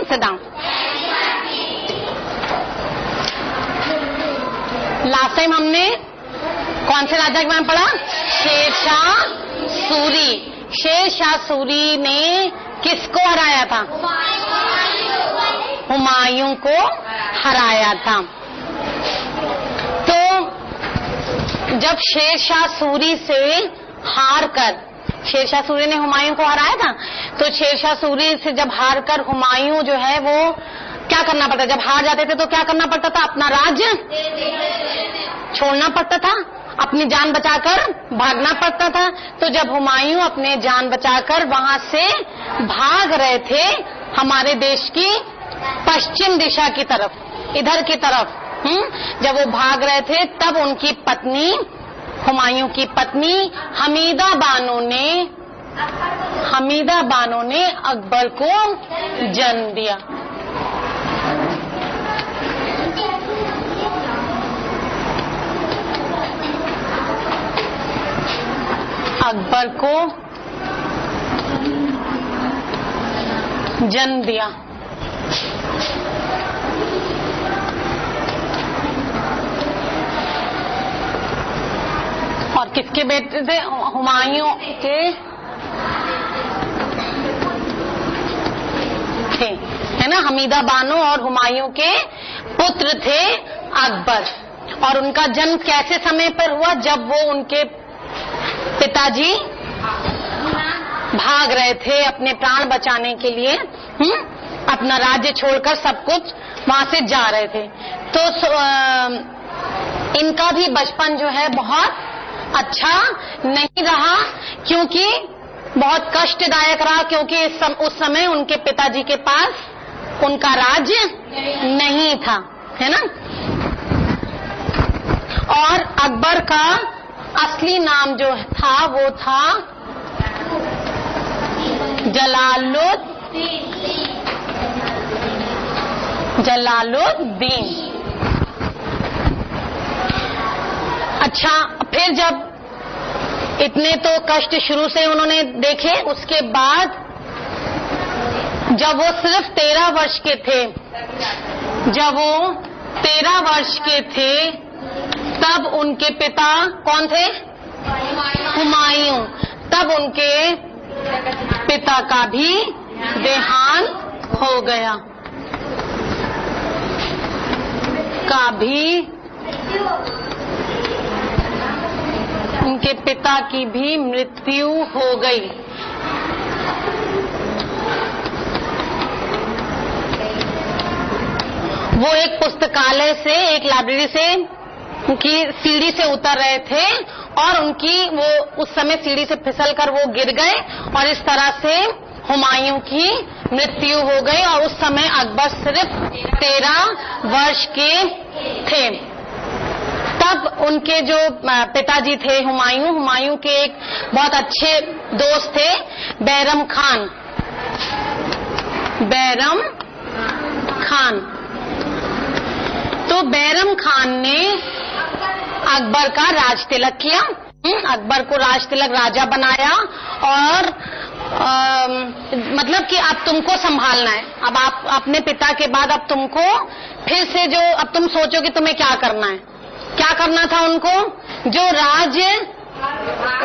Sit down. Last time हमने कौन से राजा के बारे में पढ़ा? शेरशाह सूरी। शेरशाह सूरी ने किसको हराया था? हुमायूं को हराया था। तो जब शेरशाह सूरी से हार कर, शेरशाह सूरी ने हुमायूं को हराया था, तो शेरशाह सूरी से जब हार कर हुमायूं जो है वो क्या करना पड़ता? जब हार जाते थे तो क्या करना पड़ता था? अपना राज्य छोड़ना पड़ता था, अपनी जान बचाकर भागना पड़ता था। तो जब हुमायूं अपने जान बचाकर वहां से भाग रहे थे हमारे देश की पश्चिम दिशा की तरफ, इधर की तरफ, जब वो भाग रहे थे तब उनकी पत्नी, हुमायूं की पत्नी हमीदा बानो ने अकबर को जन्म दिया। अकबर को जन्म दिया। और किसके बेटे थे? हुमायूं के थे, है ना? हमीदा बानो और हुमायूं के पुत्र थे अकबर। और उनका जन्म कैसे समय पर हुआ? जब वो उनके पिताजी भाग रहे थे अपने प्राण बचाने के लिए, अपना राज्य छोड़कर सब कुछ वहां से जा रहे थे। तो इनका भी बचपन जो है बहुत अच्छा नहीं रहा, क्योंकि बहुत कष्टदायक रहा, क्योंकि उस समय उनके पिताजी के पास उनका राज्य नहीं था, है ना? और अकबर का असली नाम जो था वो था जलालुद्दीन। अच्छा, फिर जब इतने तो कष्ट शुरू से उन्होंने देखे, उसके बाद जब वो सिर्फ 13 वर्ष के थे, तब उनके पिता कौन थे? हुमायूं। तब उनके पिता का भी देहांत हो गया, उनके पिता की भी मृत्यु हो गई। वो एक पुस्तकालय से, एक लाइब्रेरी से की सीढ़ी से उतर रहे थे और वो उस समय सीढ़ी से फिसलकर वो गिर गए और इस तरह से हुमायूं की मृत्यु हो गई। और उस समय अकबर सिर्फ 13 वर्ष के थे। तब उनके जो पिताजी थे हुमायूं के एक बहुत अच्छे दोस्त थे बैरम खान। तो बैरम खान ने अकबर का राज तिलक किया, अकबर को राज तिलक, राजा बनाया और मतलब कि अब तुमको संभालना है। अब आप अपने पिता के बाद अब तुमको फिर से अब तुम सोचो कि तुम्हें क्या करना है। क्या करना था उनको? जो राज्य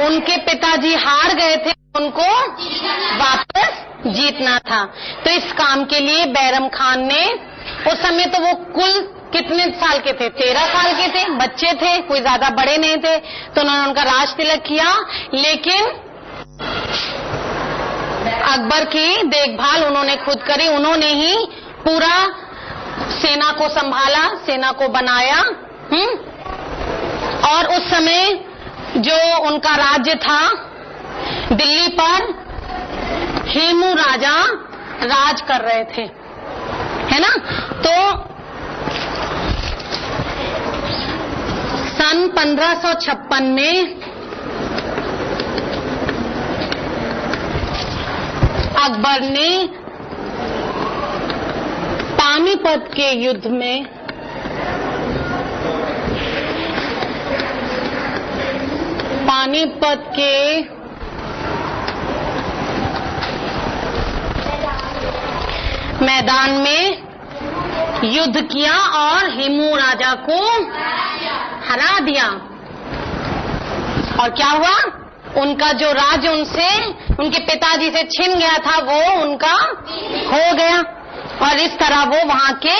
उनके पिताजी हार गए थे उनको वापस जीतना था। तो इस काम के लिए बैरम खान ने, उस समय तो वो कुल कितने साल के थे? 13 साल के थे, बच्चे थे, कोई ज्यादा बड़े नहीं थे। तो उन्होंने उनका राज तिलक किया, लेकिन अकबर की देखभाल उन्होंने खुद करी। उन्होंने ही पूरा सेना को संभाला, सेना को बनाया। और उस समय जो उनका राज्य था, दिल्ली पर हेमू राजा राज कर रहे थे, है ना? तो सन 1556 में अकबर ने पानीपत के युद्ध में पानीपत के मैदान में युद्ध किया और हिमू राजा को हरा दिया। और क्या हुआ, उनका जो राज्य उनसे, उनके पिताजी से छिन गया था, वो उनका हो गया और इस तरह वो वहां के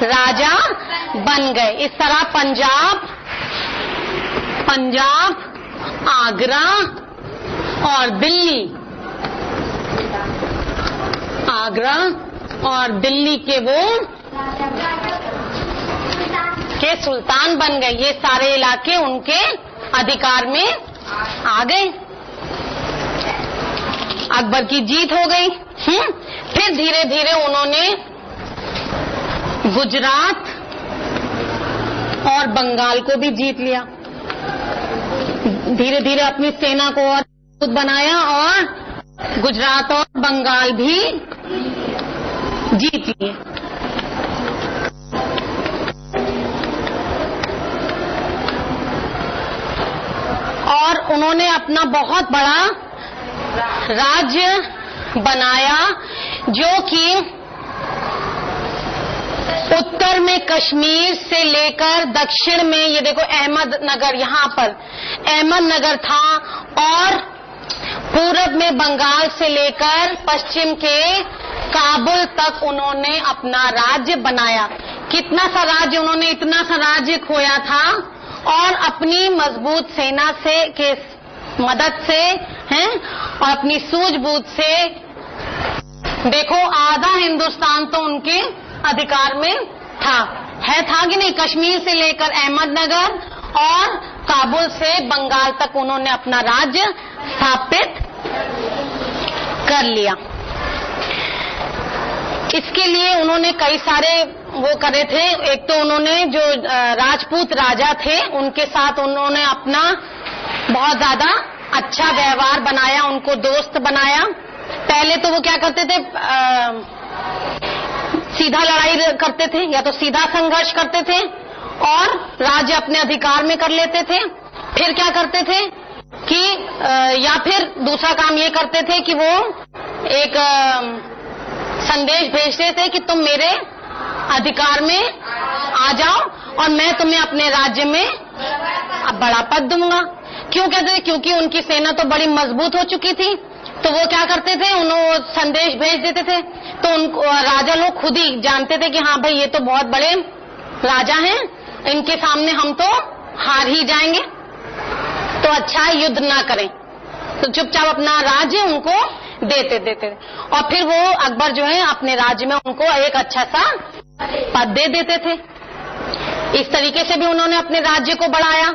राजा बन गए। इस तरह पंजाब, आगरा और दिल्ली के वो के सुल्तान बन गए। ये सारे इलाके उनके अधिकार में आ गए। अकबर की जीत हो गई। फिर धीरे धीरे उन्होंने गुजरात और बंगाल को भी जीत लिया। धीरे धीरे अपनी सेना को और मजबूत बनाया और गुजरात और बंगाल भी जीत लिए। और उन्होंने अपना बहुत बड़ा राज्य बनाया, जो कि उत्तर में कश्मीर से लेकर दक्षिण में, ये देखो अहमदनगर, यहाँ पर अहमदनगर था, और पूरब में बंगाल से लेकर पश्चिम के काबुल तक उन्होंने अपना राज्य बनाया। कितना सा राज्य उन्होंने, इतना सा राज्य खोया था, और अपनी मजबूत सेना से के मदद से हैं और अपनी सूझबूझ से, देखो आधा हिंदुस्तान तो उनके अधिकार में था कि नहीं। कश्मीर से लेकर अहमदनगर और काबुल से बंगाल तक उन्होंने अपना राज्य स्थापित कर लिया। इसके लिए उन्होंने कई सारे वो करे थे। एक तो उन्होंने जो राजपूत राजा थे उनके साथ उन्होंने अपना बहुत ज्यादा अच्छा व्यवहार बनाया, उनको दोस्त बनाया। पहले तो वो क्या करते थे, सीधा लड़ाई करते थे, या तो सीधा संघर्ष करते थे और राज्य अपने अधिकार में कर लेते थे। फिर क्या करते थे कि या फिर दूसरा काम ये करते थे कि वो एक संदेश भेजते थे कि तुम मेरे अधिकार में आ जाओ और मैं तुम्हें अपने राज्य में अब बड़ा पद दूंगा। क्यों कहते थे, क्योंकि उनकी सेना तो बड़ी मजबूत हो चुकी थी। तो वो क्या करते थे, उन्होंने संदेश भेज देते थे। तो उनको राजा लोग खुद ही जानते थे कि हाँ भाई ये तो बहुत बड़े राजा हैं, इनके सामने हम तो हार ही जाएंगे, तो अच्छा है युद्ध ना करें, तो चुपचाप अपना राज्य उनको देते थे। और फिर वो अकबर जो है अपने राज्य में उनको एक अच्छा सा पद दे देते थे। इस तरीके से भी उन्होंने अपने राज्य को बढ़ाया।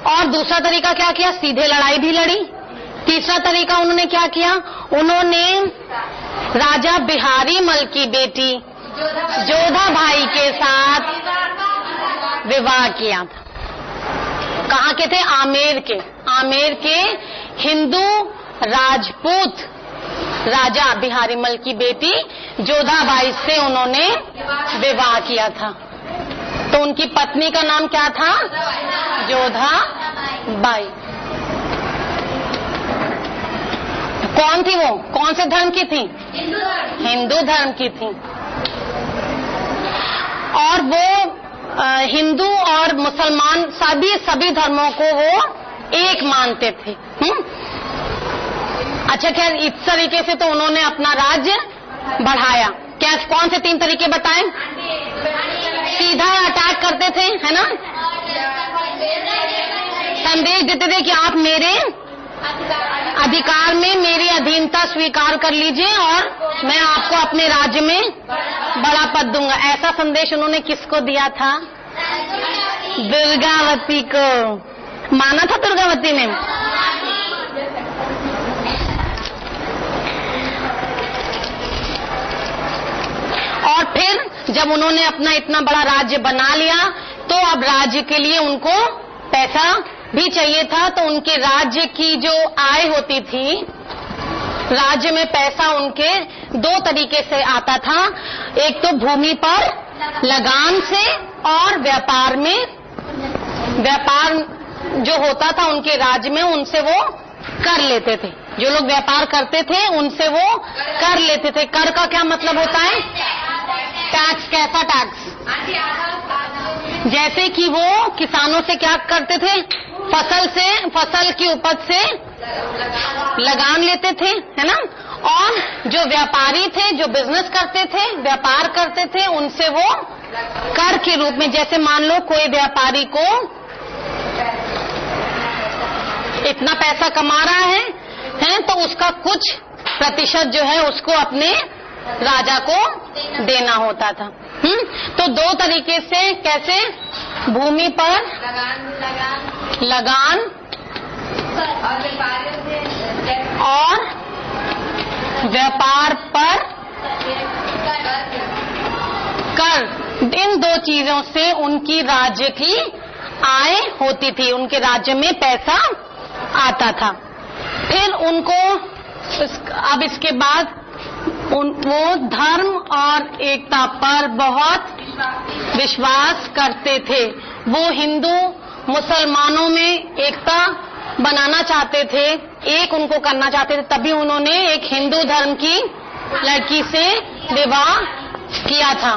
और दूसरा तरीका क्या किया, सीधे लड़ाई भी लड़ी। तीसरा तरीका उन्होंने क्या किया, उन्होंने राजा बिहारी मल की बेटी जोधा भाई के साथ विवाह किया था। कहाँ के थे, आमेर के हिंदू राजपूत राजा बिहारी मल की बेटी जोधा बाई से उन्होंने विवाह किया था। तो उनकी पत्नी का नाम क्या था, जोधा बाई। कौन थी वो, कौन से धर्म की थी, हिंदू धर्म की थी। और वो हिंदू और मुसलमान सभी धर्मों को वो एक मानते थे। अच्छा, खैर इस तरीके से तो उन्होंने अपना राज्य बढ़ाया। क्या कौन से 3 तरीके बताएं? सीधा अटैक करते थे, है ना, संदेश देते थे कि आप मेरे अधिकार में मेरी अधीनता स्वीकार कर लीजिए और मैं आपको अपने राज्य में बड़ा पद दूंगा। ऐसा संदेश उन्होंने किसको दिया था, दुर्गावती को। माना था दुर्गावती ने। और फिर जब उन्होंने अपना इतना बड़ा राज्य बना लिया तो अब राज्य के लिए उनको पैसा भी चाहिए था। तो उनके राज्य की जो आय होती थी, राज्य में पैसा उनके 2 तरीके से आता था। एक तो भूमि पर लगान से, और व्यापार जो होता था उनके राज्य में उनसे वो कर लेते थे। जो लोग व्यापार करते थे उनसे वो कर लेते थे। कर का क्या मतलब होता है? टैक्स। कैसा टैक्स? जैसे कि वो किसानों से क्या करते थे? फसल की उपज से लगान लेते थे, है ना। और जो व्यापारी थे, जो बिजनेस करते थे, व्यापार करते थे, उनसे वो कर के रूप में, जैसे मान लो कोई व्यापारी को इतना पैसा कमा रहा है तो उसका कुछ प्रतिशत जो है उसको अपने राजा को देना होता था। तो दो तरीके से, कैसे? भूमि पर लगान और व्यापार पर कर, इन दो चीजों से उनकी राज्य की आय होती थी, उनके राज्य में पैसा आता था। फिर उनको अब इसके बाद वो धर्म और एकता पर बहुत विश्वास करते थे। वो हिंदू मुसलमानों में एकता बनाना चाहते थे, एक उनको करना चाहते थे, तभी उन्होंने एक हिंदू धर्म की लड़की से विवाह किया था।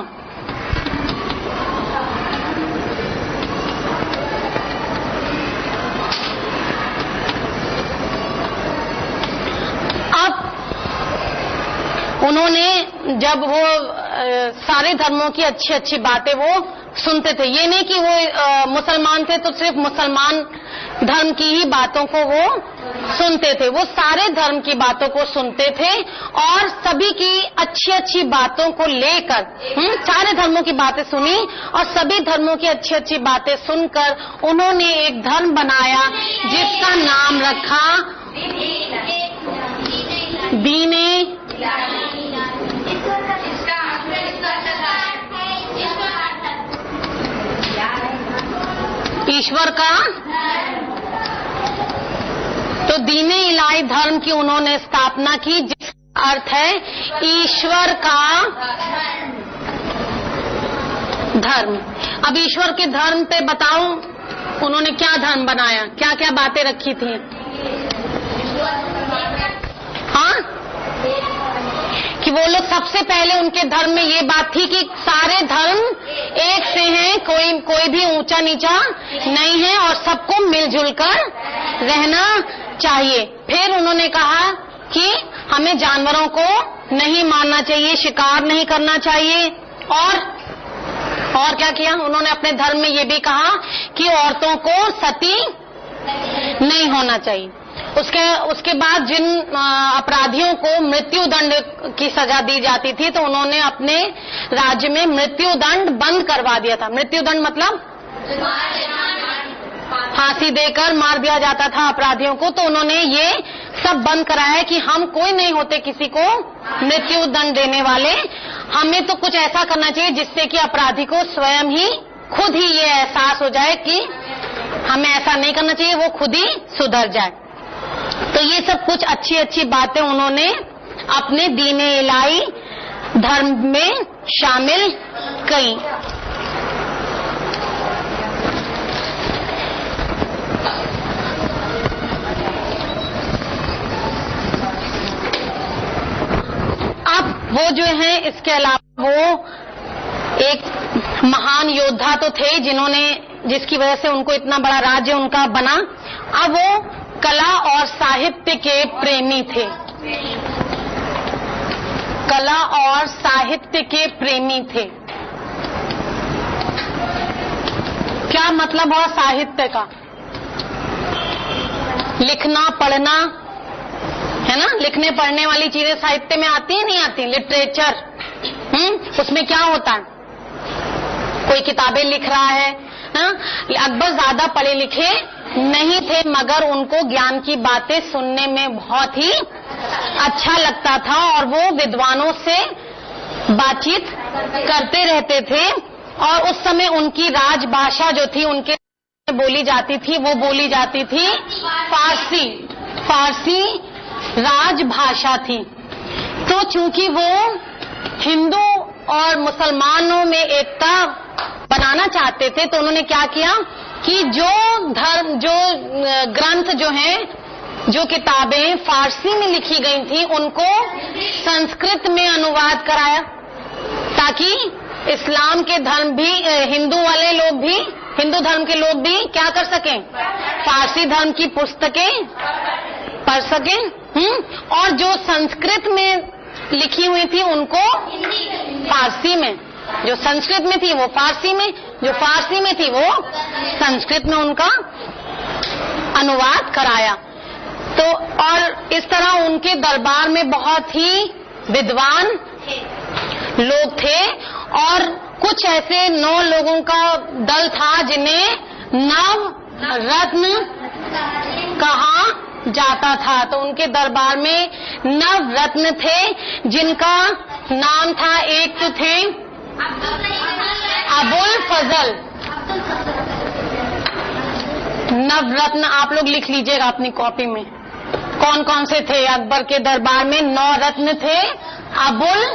अब उन्होंने जब वो सारे धर्मों की अच्छी अच्छी बातें वो सुनते थे, ये नहीं कि वो मुसलमान थे तो सिर्फ मुसलमान धर्म की ही बातों को वो सुनते थे, वो सारे धर्म की बातों को सुनते थे और सभी की अच्छी अच्छी बातों को लेकर सारे धर्मों की बातें सुनी और सभी धर्मों की अच्छी अच्छी बातें सुनकर उन्होंने एक धर्म बनाया जिसका नाम रखा दीने ईश्वर का। तो दीने इलाही धर्म की उन्होंने स्थापना की, जिसका अर्थ है ईश्वर का धर्म। अब ईश्वर के धर्म पे बताओ उन्होंने क्या धर्म बनाया, क्या क्या बातें रखी थी? हाँ, कि वो लोग सबसे पहले उनके धर्म में ये बात थी कि सारे धर्म एक से हैं, कोई भी ऊंचा नीचा नहीं है और सबको मिलजुल कर रहना चाहिए। फिर उन्होंने कहा कि हमें जानवरों को नहीं मारना चाहिए, शिकार नहीं करना चाहिए और क्या किया उन्होंने अपने धर्म में ये भी कहा कि औरतों को सती नहीं होना चाहिए। उसके बाद जिन अपराधियों को मृत्यु दंड की सजा दी जाती थी तो उन्होंने अपने राज्य में मृत्यु दंड बंद करवा दिया था। मृत्यु दंड मतलब फांसी देकर मार दिया जाता था अपराधियों को, तो उन्होंने ये सब बंद कराया है कि हम कोई नहीं होते किसी को मृत्यु दंड देने वाले। हमें तो कुछ ऐसा करना चाहिए जिससे कि अपराधी को स्वयं ही खुद ही ये एहसास हो जाए कि हमें ऐसा नहीं करना चाहिए, वो खुद ही सुधर जाए। तो ये सब कुछ अच्छी अच्छी बातें उन्होंने अपने दीने इलाही धर्म में शामिल की। अब वो जो है, इसके अलावा वो एक महान योद्धा तो थे जिसकी वजह से उनको इतना बड़ा राज्य उनका बना। अब वो कला और साहित्य के प्रेमी थे, कला और साहित्य के प्रेमी थे। क्या मतलब हुआ साहित्य का? लिखना पढ़ना, है ना। लिखने पढ़ने वाली चीजें साहित्य में आती है, नहीं आती? लिटरेचर, उसमें क्या होता है? कोई किताबें लिख रहा है ना। अकबर ज्यादा पढ़े लिखे नहीं थे मगर उनको ज्ञान की बातें सुनने में बहुत ही अच्छा लगता था और वो विद्वानों से बातचीत करते रहते थे। और उस समय उनकी राजभाषा जो थी उनके बोली जाती थी, वो बोली जाती थी फारसी राजभाषा थी। तो चूंकि वो हिंदू और मुसलमानों में एकता बनाना चाहते थे तो उन्होंने क्या किया कि जो ग्रंथ जो हैं जो किताबें फारसी में लिखी गई थी उनको संस्कृत में अनुवाद कराया, ताकि इस्लाम के धर्म भी, हिंदू वाले लोग भी, हिंदू धर्म के लोग भी क्या कर सकें, फारसी धर्म की पुस्तकें पढ़ सकें। और जो संस्कृत में लिखी हुई थी उनको फारसी में, जो संस्कृत में थी वो फारसी में, जो फारसी में थी वो संस्कृत में उनका अनुवाद कराया। तो और इस तरह उनके दरबार में बहुत ही विद्वान लोग थे और कुछ ऐसे 9 लोगों का दल था जिन्हें नव रत्न कहा जाता था। तो उनके दरबार में नव रत्न थे जिनका नाम था, एक तो थे अबुल फजल। नव रत्न आप लोग लिख लीजिएगा अपनी कॉपी में, कौन कौन से थे अकबर के दरबार में। 9 रत्न थे। अबुल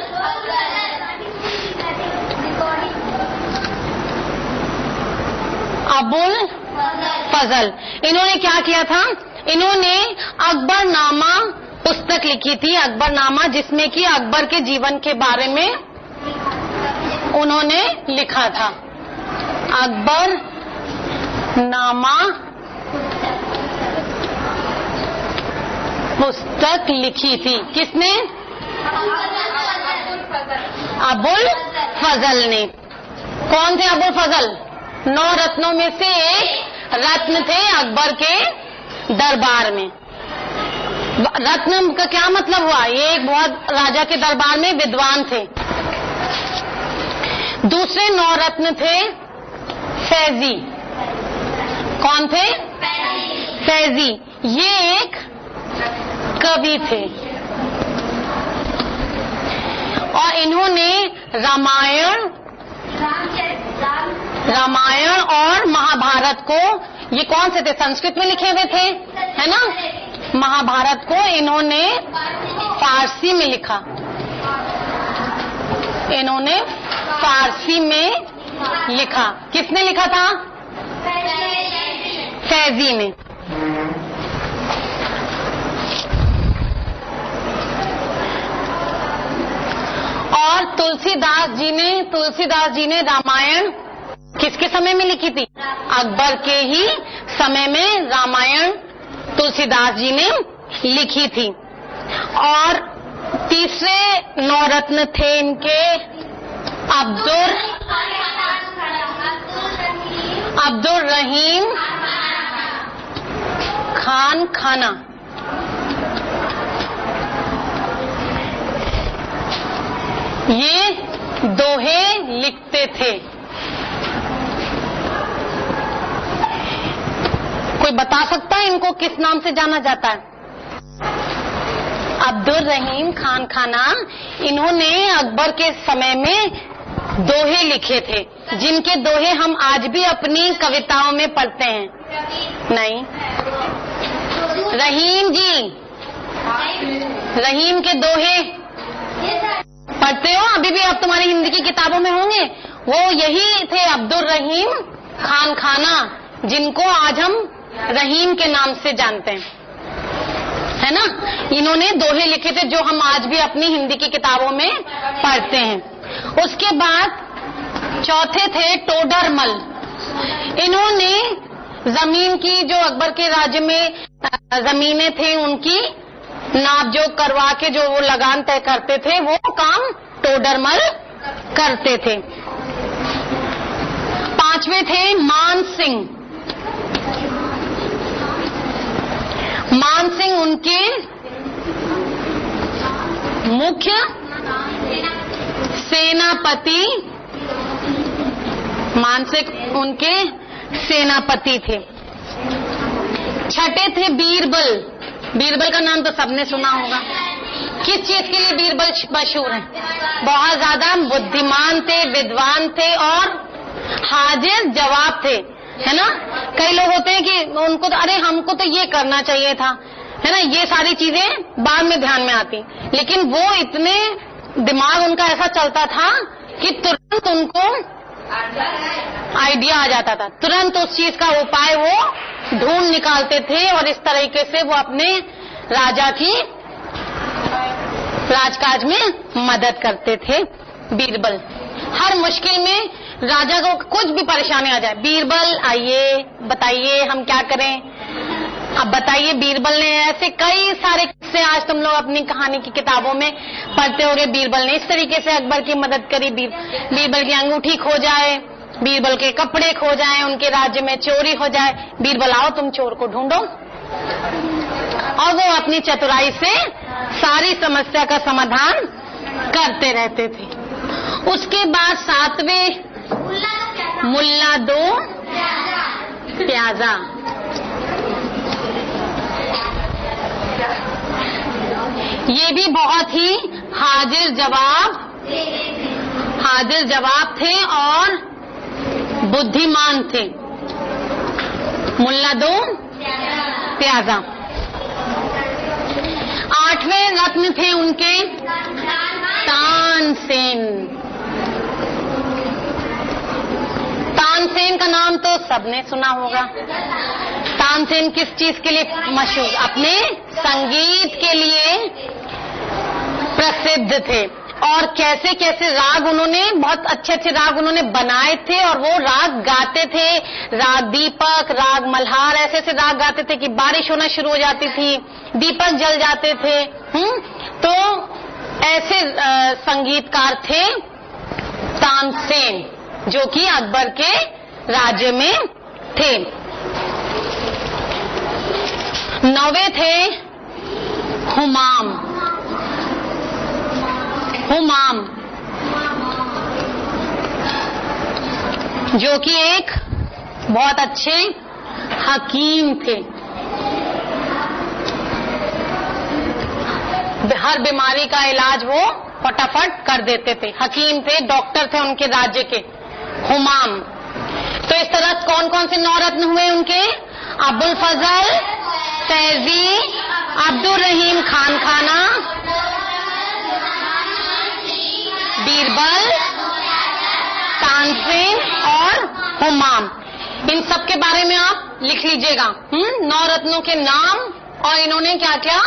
फजल, इन्होंने क्या किया था, इन्होंने अकबरनामा पुस्तक लिखी थी, अकबरनामा, जिसमें कि अकबर के जीवन के बारे में उन्होंने लिखा था। अकबरनामा पुस्तक लिखी थी, किसने, अबुल फजल ने। कौन थे अबुल फजल? 9 रत्नों में से एक रत्न थे अकबर के दरबार में। रत्न का क्या मतलब हुआ, ये एक बहुत राजा के दरबार में विद्वान थे। दूसरे 9 रत्न थे फैजी। कौन थे? फैजी, ये एक कवि थे और इन्होंने रामायण और महाभारत को, ये कौन से थे, संस्कृत में लिखे हुए थे, है ना। महाभारत को इन्होंने फारसी में लिखा, इन्होंने फारसी में लिखा। किसने लिखा था? फैजी ने। और तुलसीदास जी ने रामायण किसके समय में लिखी थी? अकबर के ही समय में रामायण तुलसीदास जी ने लिखी थी। और तीसरे 9 रत्न थे इनके अब्दुल रहीम खान खाना। ये दोहे लिखते थे। कोई बता सकता है इनको किस नाम से जाना जाता है? अब्दुल रहीम खान खाना, इन्होंने अकबर के समय में दोहे लिखे थे, जिनके दोहे हम आज भी अपनी कविताओं में पढ़ते हैं। नहीं, रहीम जी, रहीम के दोहे पढ़ते हो अभी भी, अब तुम्हारी हिंदी की किताबों में होंगे। वो यही थे अब्दुल रहीम खान खाना, जिनको आज हम रहीम के नाम से जानते हैं, है ना। इन्होंने दोहे लिखे थे जो हम आज भी अपनी हिंदी की किताबों में पढ़ते हैं। उसके बाद चौथे थे टोडरमल। इन्होंने जमीन की, जो अकबर के राज्य में जमीनें थे उनकी नाप जोख करवा के जो वो लगान तय करते थे, वो काम टोडरमल करते थे। पांचवे थे मान सिंह। मान सिंह उनके मुख्य सेनापति, मान सिंह उनके सेनापति थे। छठे थे बीरबल। बीरबल का नाम तो सबने सुना होगा। किस चीज के लिए बीरबल मशहूर है? बहुत ज्यादा बुद्धिमान थे, विद्वान थे और हाजिर जवाब थे, है ना। कई लोग होते हैं कि उनको तो, अरे हमको तो ये करना चाहिए था, है ना, ये सारी चीजें बाद में ध्यान में आती, लेकिन वो इतने दिमाग उनका ऐसा चलता था कि तुरंत उनको आइडिया आ जाता था, तुरंत उस चीज का उपाय वो ढूंढ निकालते थे और इस तरीके से वो अपने राजा की राजकाज में मदद करते थे। बीरबल हर मुश्किल में राजा को कुछ भी परेशानी आ जाए, बीरबल आइए बताइए हम क्या करें। अब बताइए, बीरबल ने ऐसे कई सारे किस्से आज तुम लोग अपनी कहानी की किताबों में पढ़ते होंगे। बीरबल ने इस तरीके से अकबर की मदद करी, बीरबल की अंगूठी खो जाए, बीरबल के कपड़े खो जाएं, उनके राज्य में चोरी हो जाए, बीरबल आओ तुम चोर को ढूंढो, और वो अपनी चतुराई से सारी समस्या का समाधान करते रहते थे। उसके बाद 7वें मुल्ला दो प्याजा, ये भी बहुत ही हाजिर जवाब थे और बुद्धिमान थे। मुल्ला दो प्याजा। 8वें रत्न थे उनके तानसेन। तानसेन का नाम तो सबने सुना होगा। तानसेन किस चीज के लिए मशहूर? अपने संगीत के लिए प्रसिद्ध थे, और कैसे कैसे राग उन्होंने, बहुत अच्छे अच्छे राग उन्होंने बनाए थे और वो राग गाते थे। राग दीपक, राग मल्हार, ऐसे ऐसे राग गाते थे कि बारिश होना शुरू हो जाती थी, दीपक जल जाते थे। तो ऐसे संगीतकार थे तानसेन, जो कि अकबर के राज्य में थे। 9वें थे हुमाम। जो कि एक बहुत अच्छे हकीम थे, हर बीमारी का इलाज वो फटाफट कर देते थे। हकीम थे, डॉक्टर थे उनके राज्य के, हुमाम। तो इस तरह कौन कौन से 9 रत्न हुए उनके? अबुल फजल, फैजी, अब्दुल रहीम खान खाना, बीरबल, तानसेन और हुमाम। इन सब के बारे में आप लिख लीजिएगा, 9 रत्नों के नाम और इन्होंने क्या क्या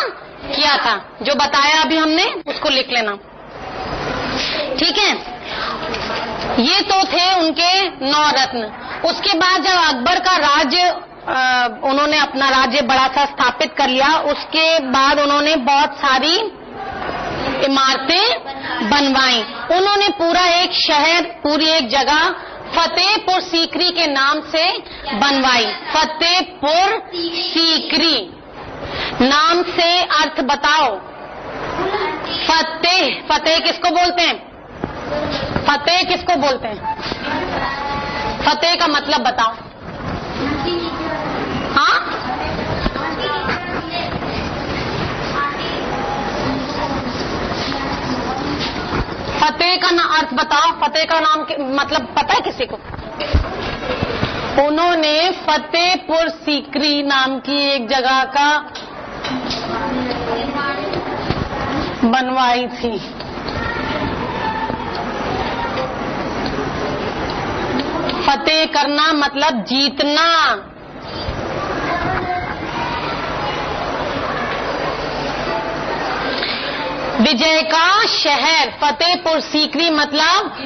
किया था, जो बताया अभी हमने उसको लिख लेना, ठीक है। ये तो थे उनके 9 रत्न। उसके बाद जब अकबर का राज्य, उन्होंने अपना राज्य बड़ा सा स्थापित कर लिया, उसके बाद उन्होंने बहुत सारी इमारतें बनवाई। उन्होंने पूरा एक शहर, पूरी एक जगह फतेहपुर सीकरी के नाम से बनवाई। फतेहपुर सीकरी नाम से अर्थ बताओ। फतेह, फतेह किसको बोलते हैं? फतेह किसको बोलते हैं? फतेह का मतलब बताओ। हाँ, फतेह का अर्थ बताओ। फतेह का नाम मतलब पता है किसी को? उन्होंने फतेहपुर सीकरी नाम की एक जगह का बनवाई थी। फतेह करना मतलब जीतना। विजय का शहर, फतेहपुर सीकरी मतलब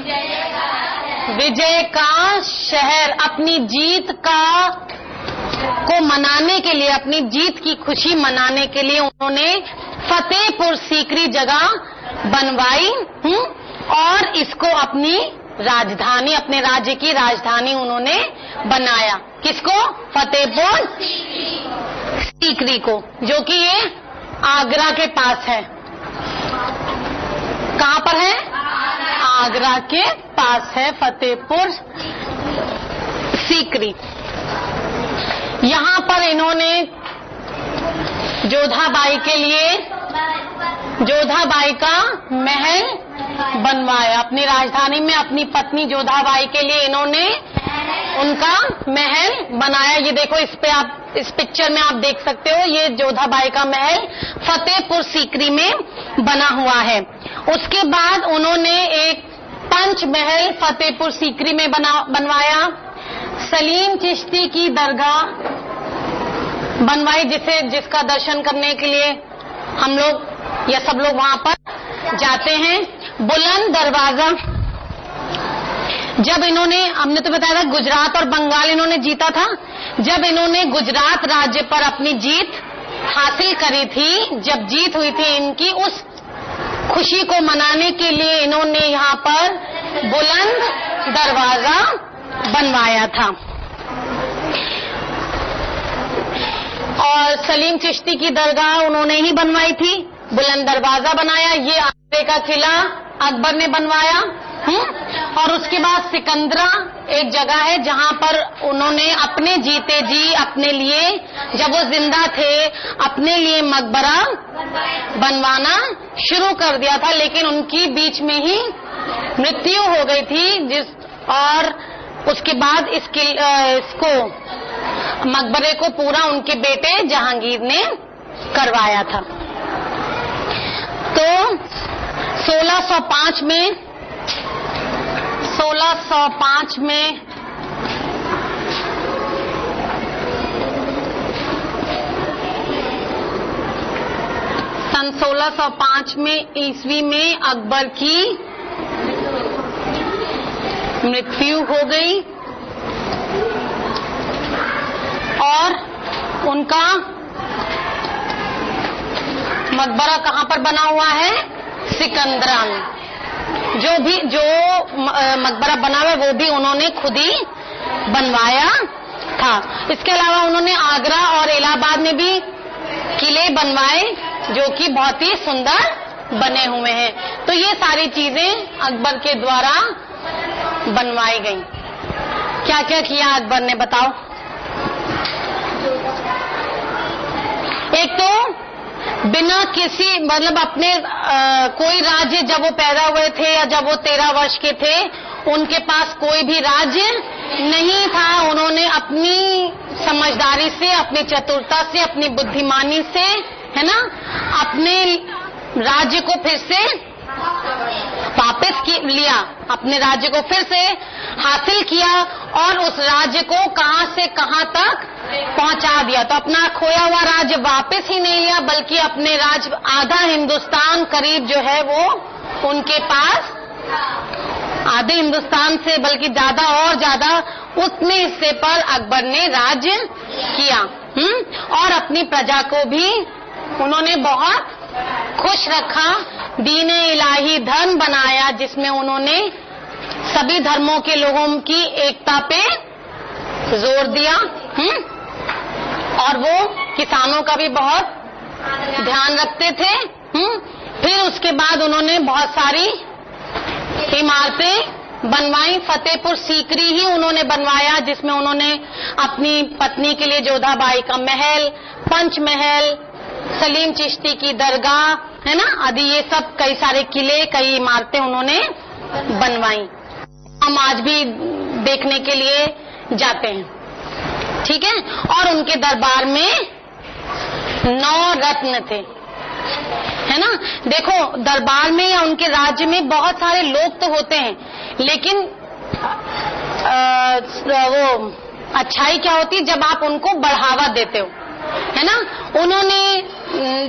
विजय का शहर। अपनी जीत को मनाने के लिए, अपनी जीत की खुशी मनाने के लिए उन्होंने फतेहपुर सीकरी जगह बनवाई, और इसको अपनी राजधानी, अपने राज्य की राजधानी उन्होंने बनाया। किसको? फतेहपुर सीकरी को, जो कि ये आगरा के पास है। कहाँ पर है? आगरा के पास है फतेहपुर सीकरी। यहाँ पर इन्होंने जोधाबाई के लिए, जोधाबाई का महल बनवाया। अपनी राजधानी में अपनी पत्नी जोधाबाई के लिए इन्होंने उनका महल बनाया। ये देखो, इस पे आप, इस पिक्चर में आप देख सकते हो, ये जोधाबाई का महल फतेहपुर सीकरी में बना हुआ है। उसके बाद उन्होंने एक पंच महल फतेहपुर सीकरी में बनवाया। सलीम चिश्ती की दरगाह बनवाई, जिसका दर्शन करने के लिए हम लोग या सब लोग वहां पर जाते हैं। बुलंद दरवाजा, जब इन्होंने, हमने तो बताया था गुजरात और बंगाल इन्होंने जीता था, जब इन्होंने गुजरात राज्य पर अपनी जीत हासिल करी थी, जब जीत हुई थी इनकी, उस खुशी को मनाने के लिए इन्होंने यहाँ पर बुलंद दरवाजा बनवाया था। और सलीम चिश्ती की दरगाह उन्होंने ही बनवाई थी, बुलंद दरवाजा बनाया। ये आगरे का किला अकबर ने बनवाया। और उसके बाद सिकंदरा एक जगह है जहां पर उन्होंने अपने जीते जी अपने लिए, जब वो जिंदा थे, अपने लिए मकबरा बनवाना शुरू कर दिया था, लेकिन उनकी बीच में ही मृत्यु हो गई थी। और उसके बाद इसको मकबरे को पूरा उनके बेटे जहांगीर ने करवाया था। तो 1605 में सन 1605 में ईस्वी में अकबर की मृत्यु हो गई और उनका मकबरा कहां पर बना हुआ है? सिकंदरा में। जो मकबरा बना हुआ है वो भी उन्होंने खुद ही बनवाया था। इसके अलावा उन्होंने आगरा और इलाहाबाद में भी किले बनवाए जो कि बहुत ही सुंदर बने हुए हैं। तो ये सारी चीजें अकबर के द्वारा बनवाई गई। क्या क्या किया अकबर ने, बताओ? एक तो बिना किसी मतलब अपने कोई राज्य, जब वो पैदा हुए थे या जब वो 13 वर्ष के थे, उनके पास कोई भी राज्य नहीं था। उन्होंने अपनी समझदारी से, अपनी चतुरता से, अपनी बुद्धिमानी से, है ना, अपने राज्य को फिर से वापस लिया, अपने राज्य को फिर से हासिल किया और उस राज्य को कहां से कहां तक पहुंचा दिया। तो अपना खोया हुआ राज्य वापस ही नहीं लिया, बल्कि अपने राज्य, आधा हिंदुस्तान करीब जो है वो उनके पास, आधे हिंदुस्तान से बल्कि ज्यादा और ज्यादा उतने हिस्से पर अकबर ने राज्य किया। और अपनी प्रजा को भी उन्होंने बहुत खुश रखा। दीन इलाही धर्म बनाया जिसमें उन्होंने सभी धर्मों के लोगों की एकता पे जोर दिया। और वो किसानों का भी बहुत ध्यान रखते थे। फिर उसके बाद उन्होंने बहुत सारी इमारतें बनवाई। फतेहपुर सीकरी ही उन्होंने बनवाया जिसमें उन्होंने अपनी पत्नी के लिए जोधाबाई का महल, पंचमहल, सलीम चिश्ती की दरगाह, है ना, आदि ये सब कई सारे किले, कई इमारतें उन्होंने बनवाई। हम आज भी देखने के लिए जाते हैं, ठीक है। और उनके दरबार में 9 रत्न थे, है ना। देखो दरबार में या उनके राज्य में बहुत सारे लोग तो होते हैं, लेकिन वो अच्छाई क्या होती है जब आप उनको बढ़ावा देते हो, है ना। उन्होंने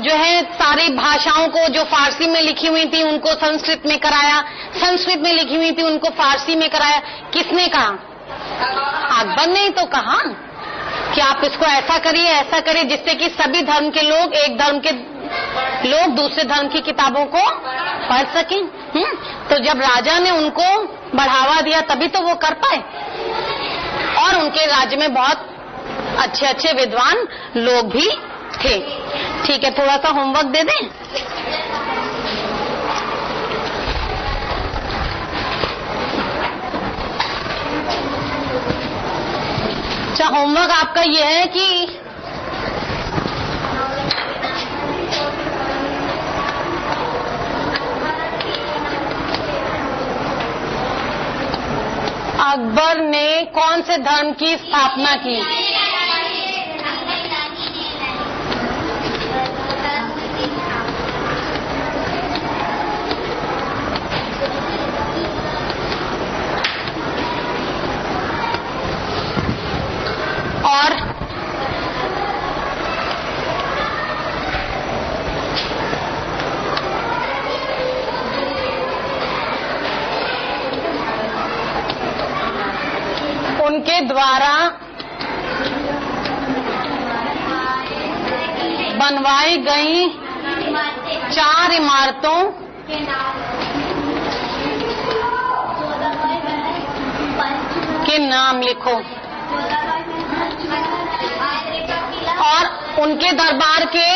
जो है सारी भाषाओं को, जो फारसी में लिखी हुई थी उनको संस्कृत में कराया, संस्कृत में लिखी हुई थी उनको फारसी में कराया। किसने कहा? अकबर ने ही तो कहा कि आप इसको ऐसा करिए, ऐसा करिए, जिससे कि सभी धर्म के लोग, एक धर्म के लोग दूसरे धर्म की किताबों को पढ़ सकें। तो जब राजा ने उनको बढ़ावा दिया तभी तो वो कर पाए। और उनके राज्य में बहुत अच्छे अच्छे विद्वान लोग भी थे। ठीक है, थोड़ा सा होमवर्क दे दें। अच्छा, होमवर्क आपका ये है कि अकबर ने कौन से धर्म की स्थापना की? और उनके द्वारा बनवाई गई 4 इमारतों के नाम लिखो। और उनके दरबार के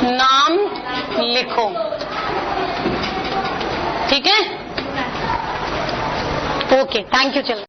नाम लिखो। ठीक है, ओके, थैंक यू। चलो।